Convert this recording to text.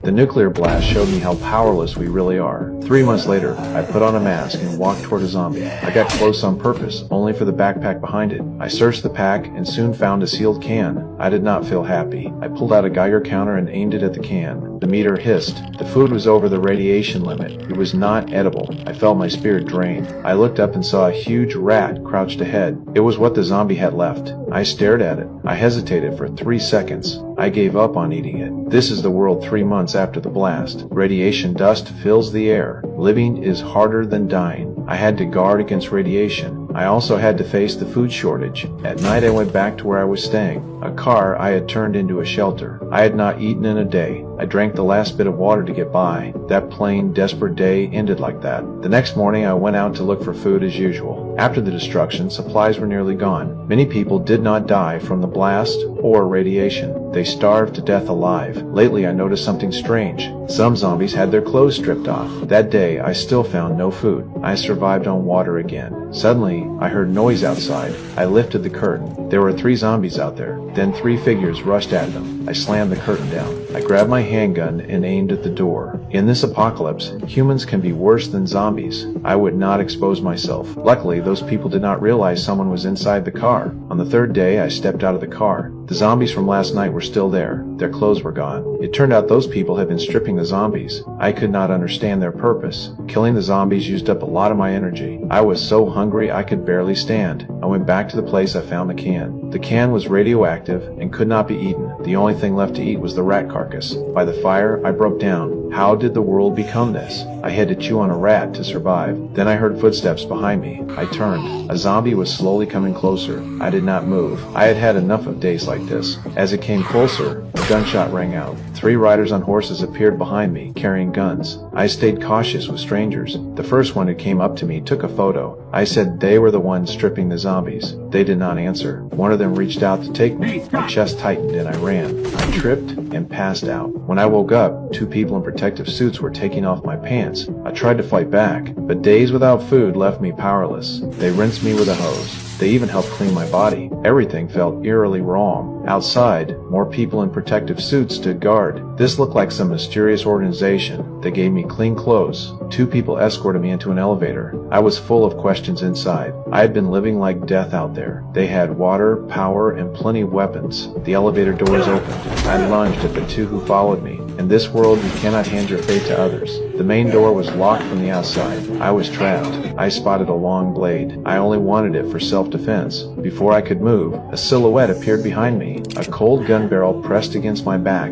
The nuclear blast showed me how powerless we really are. 3 months later, I put on a mask and walked toward a zombie. I got close on purpose, only for the backpack behind it. I searched the pack and soon found a sealed can. I did not feel happy. I pulled out a Geiger counter and aimed it at the can. The meter hissed. The food was over the radiation limit. It was not edible. I felt my spirit drained. I looked up and saw a huge rat crouched ahead. It was what the zombie had left. I stared at it. I hesitated for 3 seconds. I gave up on eating it. This is the world 3 months after the blast. Radiation dust fills the air. Living is harder than dying. I had to guard against radiation. I also had to face the food shortage. At night I went back to where I was staying. A car I had turned into a shelter. I had not eaten in a day. I drank the last bit of water to get by. That plain, desperate day ended like that. The next morning I went out to look for food as usual. After the destruction, supplies were nearly gone. Many people did not die from the blast or radiation. They starved to death alive. Lately I noticed something strange. Some zombies had their clothes stripped off. That day I still found no food. I survived on water again. Suddenly I heard noise outside. I lifted the curtain. There were 3 zombies out there. Then 3 figures rushed at them. I slammed the curtain down. I grabbed my handgun and aimed at the door. In this apocalypse, humans can be worse than zombies. I would not expose myself. Luckily, those people did not realize someone was inside the car. On the 3rd day, I stepped out of the car. The zombies from last night were still there. Their clothes were gone. It turned out those people had been stripping the zombies. I could not understand their purpose. Killing the zombies used up a lot of my energy. I was so hungry I could barely stand. I went back to the place I found the can. The can was radioactive and could not be eaten. The only thing left to eat was the rat carcass. By the fire, I broke down. How did the world become this? I had to chew on a rat to survive. Then I heard footsteps behind me. I turned. A zombie was slowly coming closer. I did not move. I had had enough of days like this. As it came closer, a gunshot rang out. 3 riders on horses appeared behind me, carrying guns. I stayed cautious with strangers. The first one who came up to me took a photo. I said they were the ones stripping the zombies. They did not answer. One of them reached out to take me. My chest tightened and I ran. I tripped and passed out. When I woke up, 2 people in protective suits were taking off my pants. I tried to fight back, but days without food left me powerless. They rinsed me with a hose. They even helped clean my body. Everything felt eerily wrong. Outside, more people in protective suits stood guard. This looked like some mysterious organization. They gave me clean clothes. 2 people escorted me into an elevator. I was full of questions inside. I had been living like death out there. They had water, power, and plenty of weapons. The elevator doors opened. I lunged at the 2 who followed me. In this world, you cannot hand your fate to others. The main door was locked from the outside. I was trapped. I spotted a long blade. I only wanted it for self-defense. Before I could move, a silhouette appeared behind me. A cold gun barrel pressed against my back.